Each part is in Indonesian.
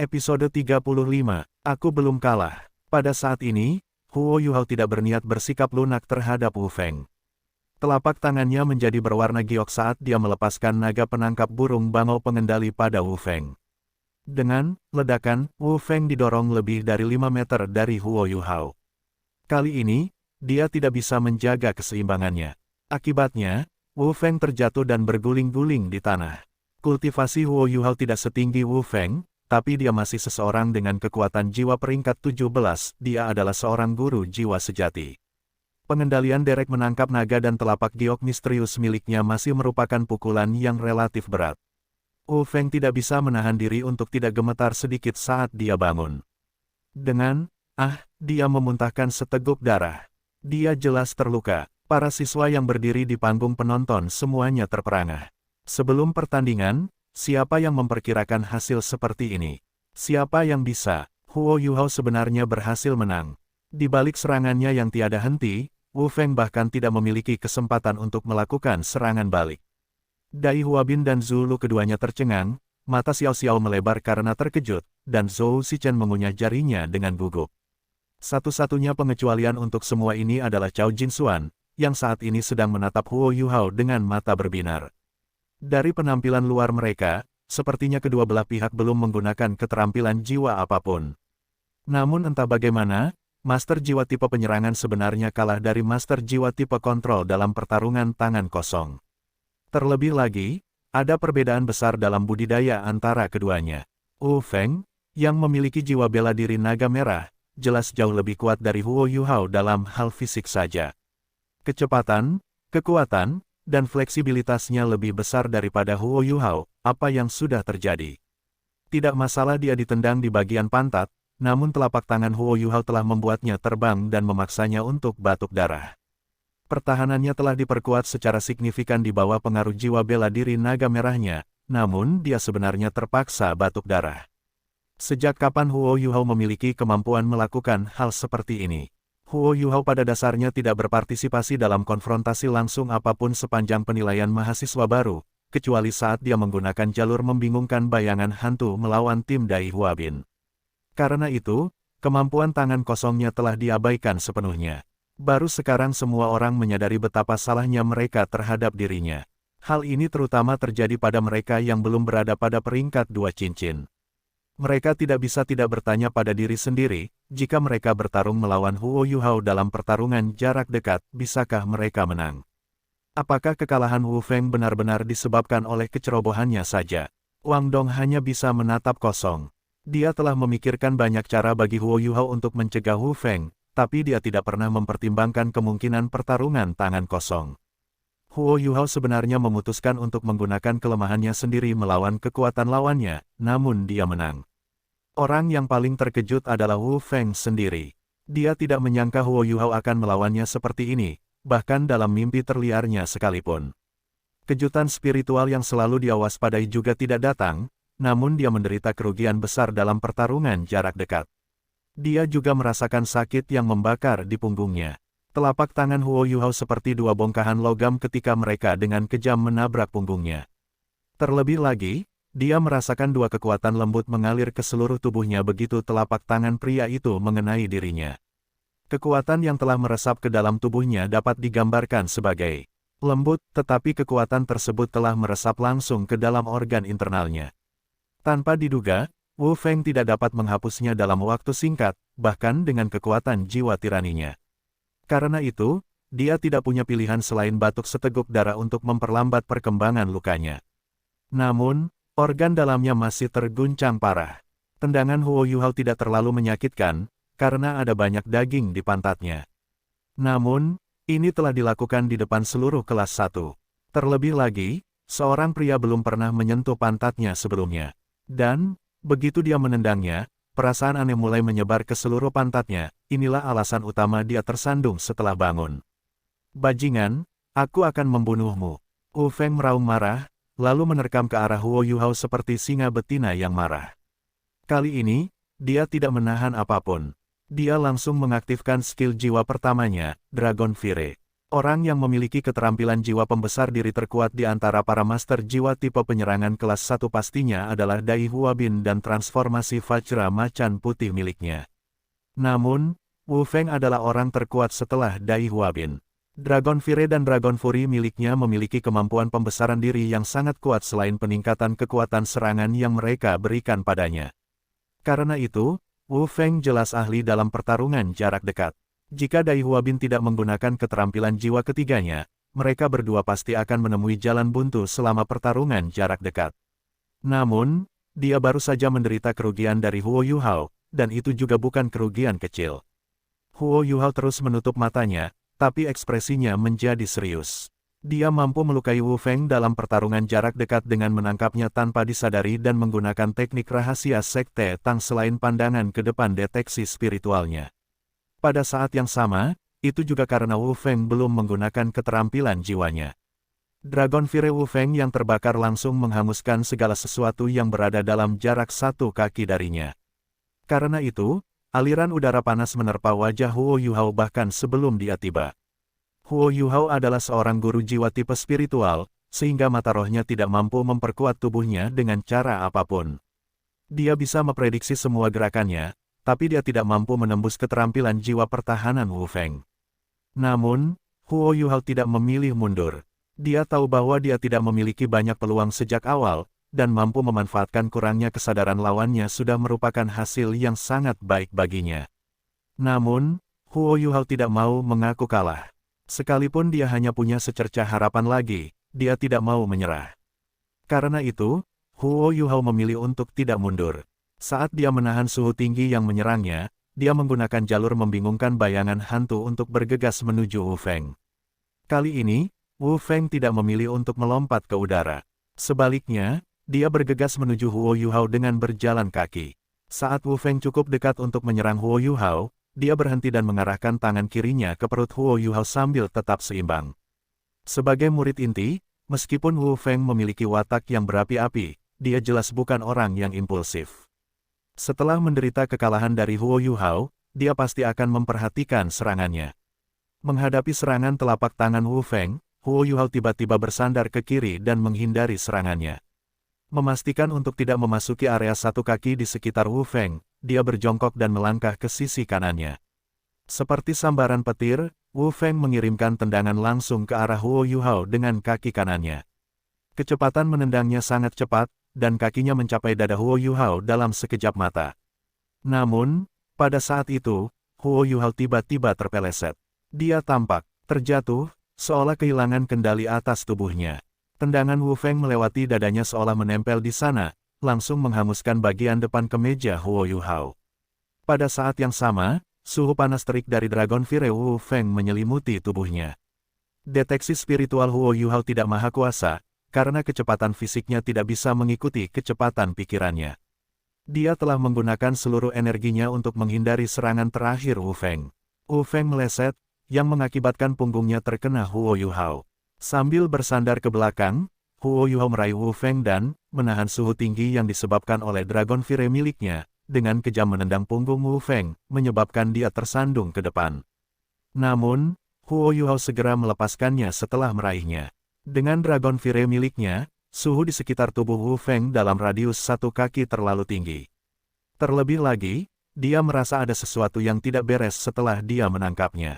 Episode 35, Aku Belum Kalah. Pada saat ini, Huo Yuhao tidak berniat bersikap lunak terhadap Wu Feng. Telapak tangannya menjadi berwarna giok saat dia melepaskan naga penangkap burung bangau pengendali pada Wu Feng. Dengan ledakan, Wu Feng didorong lebih dari 5 meter dari Huo Yuhao. Kali ini, dia tidak bisa menjaga keseimbangannya. Akibatnya, Wu Feng terjatuh dan berguling-guling di tanah. Kultivasi Huo Yuhao tidak setinggi Wu Feng, tapi dia masih seseorang dengan kekuatan jiwa peringkat 17, dia adalah seorang guru jiwa sejati. Pengendalian derek menangkap naga dan telapak giok misterius miliknya masih merupakan pukulan yang relatif berat. Wu Feng tidak bisa menahan diri untuk tidak gemetar sedikit saat dia bangun. Dengan, dia memuntahkan seteguk darah. Dia jelas terluka. Para siswa yang berdiri di panggung penonton semuanya terperangah. Sebelum pertandingan, siapa yang memperkirakan hasil seperti ini? Siapa yang bisa? Huo Yuhao sebenarnya berhasil menang. Di balik serangannya yang tiada henti, Wu Feng bahkan tidak memiliki kesempatan untuk melakukan serangan balik. Dai Huabin dan Zulu keduanya tercengang, mata Xiao Xiao melebar karena terkejut, dan Zhou Xichen mengunyah jarinya dengan gugup. Satu-satunya pengecualian untuk semua ini adalah Cao Jinxuan, yang saat ini sedang menatap Huo Yuhao dengan mata berbinar. Dari penampilan luar mereka, sepertinya kedua belah pihak belum menggunakan keterampilan jiwa apapun. Namun entah bagaimana, Master Jiwa tipe penyerangan sebenarnya kalah dari Master Jiwa tipe kontrol dalam pertarungan tangan kosong. Terlebih lagi, ada perbedaan besar dalam budidaya antara keduanya. Wu Feng, yang memiliki jiwa bela diri naga merah, jelas jauh lebih kuat dari Huo Yuhao dalam hal fisik saja. Kecepatan, kekuatan, dan fleksibilitasnya lebih besar daripada Huo Yuhao, apa yang sudah terjadi. Tidak masalah dia ditendang di bagian pantat, namun telapak tangan Huo Yuhao telah membuatnya terbang dan memaksanya untuk batuk darah. Pertahanannya telah diperkuat secara signifikan di bawah pengaruh jiwa bela diri naga merahnya, namun dia sebenarnya terpaksa batuk darah. Sejak kapan Huo Yuhao memiliki kemampuan melakukan hal seperti ini? Huo Yuhao pada dasarnya tidak berpartisipasi dalam konfrontasi langsung apapun sepanjang penilaian mahasiswa baru, kecuali saat dia menggunakan jalur membingungkan bayangan hantu melawan tim Dai Huabin. Karena itu, kemampuan tangan kosongnya telah diabaikan sepenuhnya. Baru sekarang semua orang menyadari betapa salahnya mereka terhadap dirinya. Hal ini terutama terjadi pada mereka yang belum berada pada peringkat 2 cincin. Mereka tidak bisa tidak bertanya pada diri sendiri, jika mereka bertarung melawan Huo Yuhao dalam pertarungan jarak dekat, bisakah mereka menang? Apakah kekalahan Wu Feng benar-benar disebabkan oleh kecerobohannya saja? Wang Dong hanya bisa menatap kosong. Dia telah memikirkan banyak cara bagi Huo Yuhao untuk mencegah Wu Feng, tapi dia tidak pernah mempertimbangkan kemungkinan pertarungan tangan kosong. Huo Yuhao sebenarnya memutuskan untuk menggunakan kelemahannya sendiri melawan kekuatan lawannya, namun dia menang. Orang yang paling terkejut adalah Wu Feng sendiri. Dia tidak menyangka Huo Yuhao akan melawannya seperti ini, bahkan dalam mimpi terliarnya sekalipun. Kejutan spiritual yang selalu dia waspadai juga tidak datang, namun dia menderita kerugian besar dalam pertarungan jarak dekat. Dia juga merasakan sakit yang membakar di punggungnya. Telapak tangan Huo Yuhao seperti dua bongkahan logam ketika mereka dengan kejam menabrak punggungnya. Terlebih lagi, dia merasakan dua kekuatan lembut mengalir ke seluruh tubuhnya begitu telapak tangan pria itu mengenai dirinya. Kekuatan yang telah meresap ke dalam tubuhnya dapat digambarkan sebagai lembut, tetapi kekuatan tersebut telah meresap langsung ke dalam organ internalnya. Tanpa diduga, Wu Feng tidak dapat menghapusnya dalam waktu singkat, bahkan dengan kekuatan jiwa tiraninya. Karena itu, dia tidak punya pilihan selain batuk seteguk darah untuk memperlambat perkembangan lukanya. Namun, organ dalamnya masih terguncang parah. Tendangan Huo Yuhao tidak terlalu menyakitkan, karena ada banyak daging di pantatnya. Namun, ini telah dilakukan di depan seluruh kelas 1. Terlebih lagi, seorang pria belum pernah menyentuh pantatnya sebelumnya. Dan, begitu dia menendangnya, perasaan aneh mulai menyebar ke seluruh pantatnya. Inilah alasan utama dia tersandung setelah bangun. Bajingan, aku akan membunuhmu. Wu Feng meraung marah, lalu menerkam ke arah Huo Yuhao seperti singa betina yang marah. Kali ini, dia tidak menahan apapun. Dia langsung mengaktifkan skill jiwa pertamanya, Dragon Fire. Orang yang memiliki keterampilan jiwa pembesar diri terkuat di antara para master jiwa tipe penyerangan kelas 1 pastinya adalah Dai Huabin dan transformasi Vajra Macan Putih miliknya. Namun, Wu Feng adalah orang terkuat setelah Dai Huabin. Dragon Fire dan Dragon Fury miliknya memiliki kemampuan pembesaran diri yang sangat kuat selain peningkatan kekuatan serangan yang mereka berikan padanya. Karena itu, Wu Feng jelas ahli dalam pertarungan jarak dekat. Jika Dai Huabin tidak menggunakan keterampilan jiwa ketiganya, mereka berdua pasti akan menemui jalan buntu selama pertarungan jarak dekat. Namun, dia baru saja menderita kerugian dari Huo Yuhao, dan itu juga bukan kerugian kecil. Huo Yuhao terus menutup matanya, tapi ekspresinya menjadi serius. Dia mampu melukai Wu Feng dalam pertarungan jarak dekat dengan menangkapnya tanpa disadari dan menggunakan teknik rahasia Sekte Tang selain pandangan ke depan deteksi spiritualnya. Pada saat yang sama, itu juga karena Wu Feng belum menggunakan keterampilan jiwanya. Dragon Fire Wu Feng yang terbakar langsung menghanguskan segala sesuatu yang berada dalam jarak 1 kaki darinya. Karena itu, aliran udara panas menerpa wajah Huo Yuhao bahkan sebelum dia tiba. Huo Yuhao adalah seorang guru jiwa tipe spiritual, sehingga mata rohnya tidak mampu memperkuat tubuhnya dengan cara apapun. Dia bisa memprediksi semua gerakannya, tapi dia tidak mampu menembus keterampilan jiwa pertahanan Wu Feng. Namun, Huo Yuhao tidak memilih mundur. Dia tahu bahwa dia tidak memiliki banyak peluang sejak awal, dan mampu memanfaatkan kurangnya kesadaran lawannya sudah merupakan hasil yang sangat baik baginya. Namun, Huo Yuhao tidak mau mengaku kalah. Sekalipun dia hanya punya secercah harapan lagi, dia tidak mau menyerah. Karena itu, Huo Yuhao memilih untuk tidak mundur. Saat dia menahan suhu tinggi yang menyerangnya, dia menggunakan jalur membingungkan bayangan hantu untuk bergegas menuju Wu Feng. Kali ini, Wu Feng tidak memilih untuk melompat ke udara. Sebaliknya, dia bergegas menuju Huo Yuhao dengan berjalan kaki. Saat Wu Feng cukup dekat untuk menyerang Huo Yuhao, dia berhenti dan mengarahkan tangan kirinya ke perut Huo Yuhao sambil tetap seimbang. Sebagai murid inti, meskipun Wu Feng memiliki watak yang berapi-api, dia jelas bukan orang yang impulsif. Setelah menderita kekalahan dari Huo Yuhao, dia pasti akan memperhatikan serangannya. Menghadapi serangan telapak tangan Wu Feng, Huo Yuhao tiba-tiba bersandar ke kiri dan menghindari serangannya. Memastikan untuk tidak memasuki area 1 kaki di sekitar Wu Feng, dia berjongkok dan melangkah ke sisi kanannya. Seperti sambaran petir, Wu Feng mengirimkan tendangan langsung ke arah Huo Yuhao dengan kaki kanannya. Kecepatan menendangnya sangat cepat, dan kakinya mencapai dada Huo Yuhao dalam sekejap mata. Namun, pada saat itu, Huo Yuhao tiba-tiba terpeleset. Dia tampak terjatuh, seolah kehilangan kendali atas tubuhnya. Tendangan Wu Feng melewati dadanya seolah menempel di sana, langsung menghanguskan bagian depan kemeja Huo Yuhao. Pada saat yang sama, suhu panas terik dari Dragon Fire Wu Feng menyelimuti tubuhnya. Deteksi spiritual Huo Yuhao tidak maha kuasa, karena kecepatan fisiknya tidak bisa mengikuti kecepatan pikirannya. Dia telah menggunakan seluruh energinya untuk menghindari serangan terakhir Wu Feng. Wu Feng meleset, yang mengakibatkan punggungnya terkena Huo Yuhao. Sambil bersandar ke belakang, Huo Yuhao meraih Wu Feng dan menahan suhu tinggi yang disebabkan oleh Dragon Fire miliknya, dengan kejam menendang punggung Wu Feng, menyebabkan dia tersandung ke depan. Namun, Huo Yuhao segera melepaskannya setelah meraihnya. Dengan Dragon Fire miliknya, suhu di sekitar tubuh Wu Feng dalam radius 1 kaki terlalu tinggi. Terlebih lagi, dia merasa ada sesuatu yang tidak beres setelah dia menangkapnya.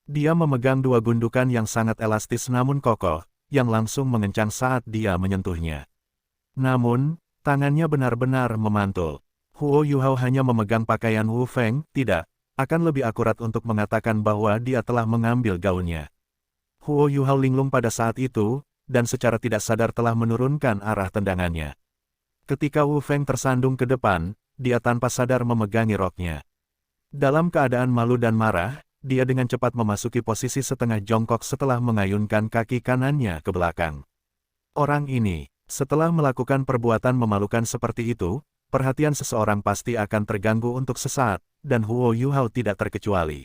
Dia memegang 2 gundukan yang sangat elastis namun kokoh, yang langsung mengencang saat dia menyentuhnya. Namun, tangannya benar-benar memantul. Huo Yuhao hanya memegang pakaian Wu Feng, tidak, akan lebih akurat untuk mengatakan bahwa dia telah mengambil gaunnya. Huo Yuhao linglung pada saat itu, dan secara tidak sadar telah menurunkan arah tendangannya. Ketika Wu Feng tersandung ke depan, dia tanpa sadar memegangi roknya. Dalam keadaan malu dan marah, dia dengan cepat memasuki posisi setengah jongkok setelah mengayunkan kaki kanannya ke belakang. Orang ini, setelah melakukan perbuatan memalukan seperti itu, perhatian seseorang pasti akan terganggu untuk sesaat, dan Huo Yuhao tidak terkecuali.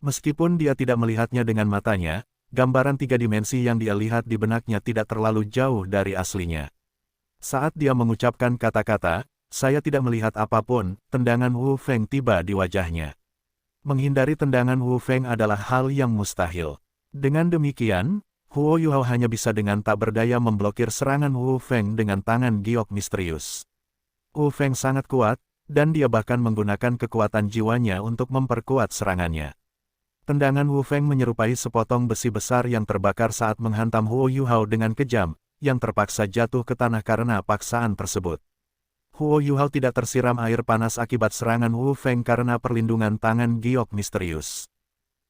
Meskipun dia tidak melihatnya dengan matanya, gambaran 3 dimensi yang dia lihat di benaknya tidak terlalu jauh dari aslinya. Saat dia mengucapkan kata-kata, "Saya tidak melihat apapun," tendangan Wu Feng tiba di wajahnya. Menghindari tendangan Wu Feng adalah hal yang mustahil. Dengan demikian, Huo Yuhao hanya bisa dengan tak berdaya memblokir serangan Wu Feng dengan tangan giok misterius. Wu Feng sangat kuat, dan dia bahkan menggunakan kekuatan jiwanya untuk memperkuat serangannya. Tendangan Wu Feng menyerupai sepotong besi besar yang terbakar saat menghantam Huo Yuhao dengan kejam, yang terpaksa jatuh ke tanah karena paksaan tersebut. Huo Yuhao tidak tersiram air panas akibat serangan Wu Feng karena perlindungan tangan giok misterius.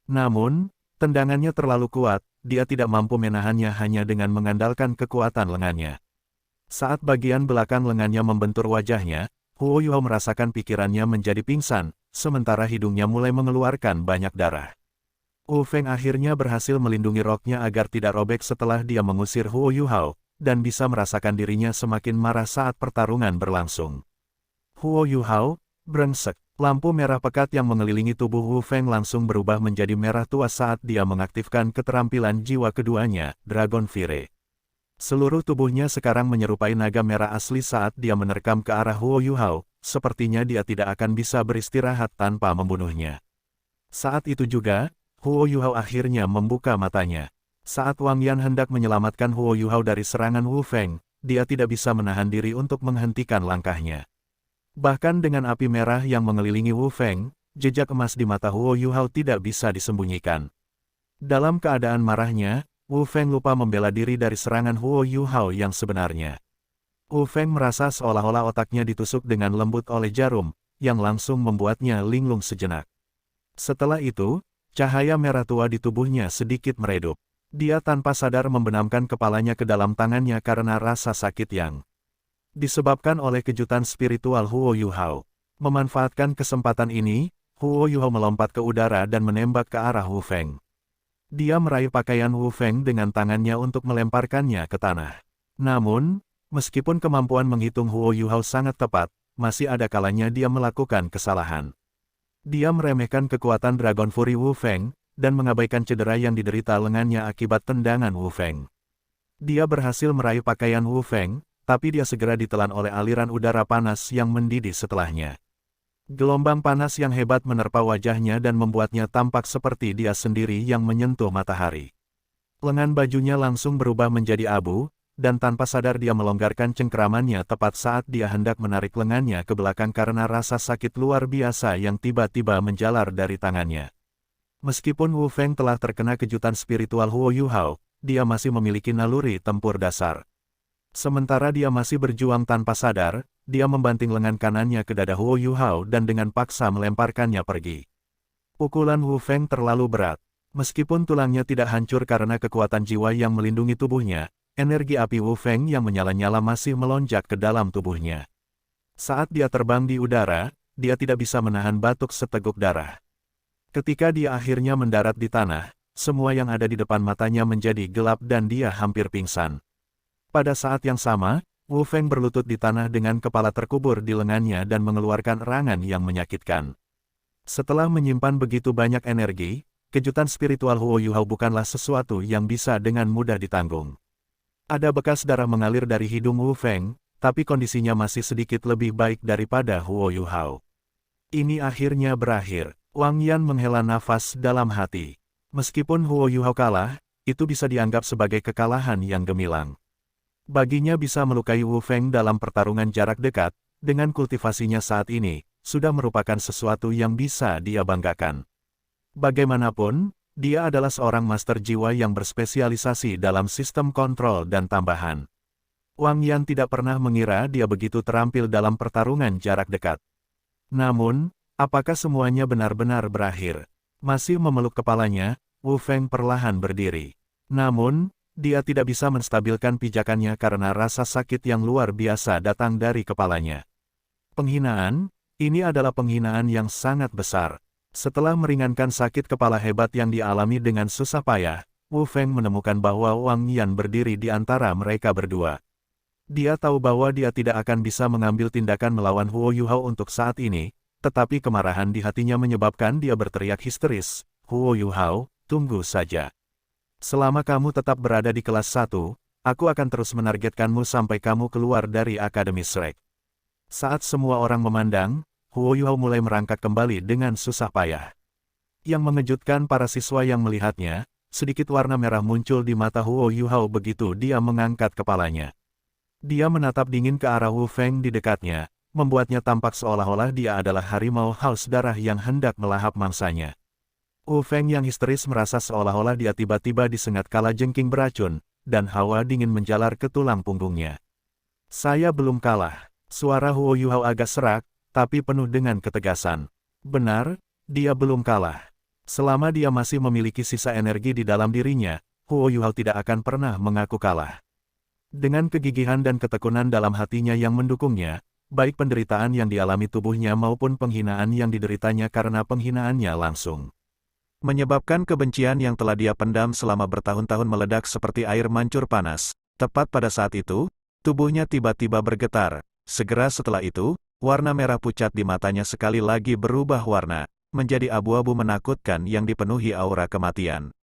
Namun, tendangannya terlalu kuat, dia tidak mampu menahannya hanya dengan mengandalkan kekuatan lengannya. Saat bagian belakang lengannya membentur wajahnya, Huo Yuhao merasakan pikirannya menjadi pingsan, sementara hidungnya mulai mengeluarkan banyak darah. Wu Feng akhirnya berhasil melindungi roknya agar tidak robek setelah dia mengusir Huo Yuhao, dan bisa merasakan dirinya semakin marah saat pertarungan berlangsung. Huo Yuhao, brengsek. Lampu merah pekat yang mengelilingi tubuh Wu Feng langsung berubah menjadi merah tua saat dia mengaktifkan keterampilan jiwa keduanya, Dragon Fire. Seluruh tubuhnya sekarang menyerupai naga merah asli saat dia menerkam ke arah Huo Yuhao, sepertinya dia tidak akan bisa beristirahat tanpa membunuhnya. Saat itu juga, Huo Yuhao akhirnya membuka matanya. Saat Wang Yan hendak menyelamatkan Huo Yuhao dari serangan Wu Feng, dia tidak bisa menahan diri untuk menghentikan langkahnya. Bahkan dengan api merah yang mengelilingi Wu Feng, jejak emas di mata Huo Yuhao tidak bisa disembunyikan. Dalam keadaan marahnya, Wu Feng lupa membela diri dari serangan Huo Yuhao yang sebenarnya. Wu Feng merasa seolah-olah otaknya ditusuk dengan lembut oleh jarum, yang langsung membuatnya linglung sejenak. Setelah itu, cahaya merah tua di tubuhnya sedikit meredup. Dia tanpa sadar membenamkan kepalanya ke dalam tangannya karena rasa sakit yang disebabkan oleh kejutan spiritual Huo Yuhao. Memanfaatkan kesempatan ini, Huo Yuhao melompat ke udara dan menembak ke arah Wu Feng. Dia meraih pakaian Wu Feng dengan tangannya untuk melemparkannya ke tanah. Namun, meskipun kemampuan menghitung Huo Yuhao sangat tepat, masih ada kalanya dia melakukan kesalahan. Dia meremehkan kekuatan Dragon Fury Wu Feng, dan mengabaikan cedera yang diderita lengannya akibat tendangan Wu Feng. Dia berhasil meraih pakaian Wu Feng, tapi dia segera ditelan oleh aliran udara panas yang mendidih setelahnya. Gelombang panas yang hebat menerpa wajahnya dan membuatnya tampak seperti dia sendiri yang menyentuh matahari. Lengan bajunya langsung berubah menjadi abu, dan tanpa sadar dia melonggarkan cengkeramannya tepat saat dia hendak menarik lengannya ke belakang karena rasa sakit luar biasa yang tiba-tiba menjalar dari tangannya. Meskipun Wu Feng telah terkena kejutan spiritual Huo Yuhao, dia masih memiliki naluri tempur dasar. Sementara dia masih berjuang tanpa sadar, dia membanting lengan kanannya ke dada Huo Yuhao dan dengan paksa melemparkannya pergi. Pukulan Wu Feng terlalu berat. Meskipun tulangnya tidak hancur karena kekuatan jiwa yang melindungi tubuhnya, energi api Wu Feng yang menyala-nyala masih melonjak ke dalam tubuhnya. Saat dia terbang di udara, dia tidak bisa menahan batuk seteguk darah. Ketika dia akhirnya mendarat di tanah, semua yang ada di depan matanya menjadi gelap dan dia hampir pingsan. Pada saat yang sama, Wu Feng berlutut di tanah dengan kepala terkubur di lengannya dan mengeluarkan erangan yang menyakitkan. Setelah menyimpan begitu banyak energi, kejutan spiritual Huo Yuhao bukanlah sesuatu yang bisa dengan mudah ditanggung. Ada bekas darah mengalir dari hidung Wu Feng, tapi kondisinya masih sedikit lebih baik daripada Huo Yuhao. Ini akhirnya berakhir. Wang Yan menghela nafas dalam hati. Meskipun Huo Yuhao kalah, itu bisa dianggap sebagai kekalahan yang gemilang. Baginya bisa melukai Wu Feng dalam pertarungan jarak dekat, dengan kultivasinya saat ini, sudah merupakan sesuatu yang bisa dia banggakan. Bagaimanapun, dia adalah seorang master jiwa yang berspesialisasi dalam sistem kontrol dan tambahan. Wang Yan tidak pernah mengira dia begitu terampil dalam pertarungan jarak dekat. Namun, apakah semuanya benar-benar berakhir? Masih memeluk kepalanya, Wu Feng perlahan berdiri. Namun, dia tidak bisa menstabilkan pijakannya karena rasa sakit yang luar biasa datang dari kepalanya. Penghinaan, ini adalah penghinaan yang sangat besar. Setelah meringankan sakit kepala hebat yang dialami dengan susah payah, Wu Feng menemukan bahwa Wang Yan berdiri di antara mereka berdua. Dia tahu bahwa dia tidak akan bisa mengambil tindakan melawan Huo Yuhao untuk saat ini, tetapi kemarahan di hatinya menyebabkan dia berteriak histeris, "Huo Yuhao, tunggu saja. Selama kamu tetap berada di kelas 1, aku akan terus menargetkanmu sampai kamu keluar dari Akademi Shrek." Saat semua orang memandang, Huo Yuhao mulai merangkak kembali dengan susah payah. Yang mengejutkan para siswa yang melihatnya, sedikit warna merah muncul di mata Huo Yuhao begitu dia mengangkat kepalanya. Dia menatap dingin ke arah Wu Feng di dekatnya, membuatnya tampak seolah-olah dia adalah harimau haus darah yang hendak melahap mangsanya. Wu Feng yang histeris merasa seolah-olah dia tiba-tiba disengat kalajengking beracun, dan hawa dingin menjalar ke tulang punggungnya. Saya belum kalah. Suara Huo Yuhao agak serak, tapi penuh dengan ketegasan. Benar, dia belum kalah. Selama dia masih memiliki sisa energi di dalam dirinya, Huo Yuhao tidak akan pernah mengaku kalah. Dengan kegigihan dan ketekunan dalam hatinya yang mendukungnya, baik penderitaan yang dialami tubuhnya maupun penghinaan yang dideritanya karena penghinaannya langsung menyebabkan kebencian yang telah dia pendam selama bertahun-tahun meledak seperti air mancur panas. Tepat pada saat itu, tubuhnya tiba-tiba bergetar. Segera setelah itu, warna merah pucat di matanya sekali lagi berubah warna, menjadi abu-abu menakutkan yang dipenuhi aura kematian.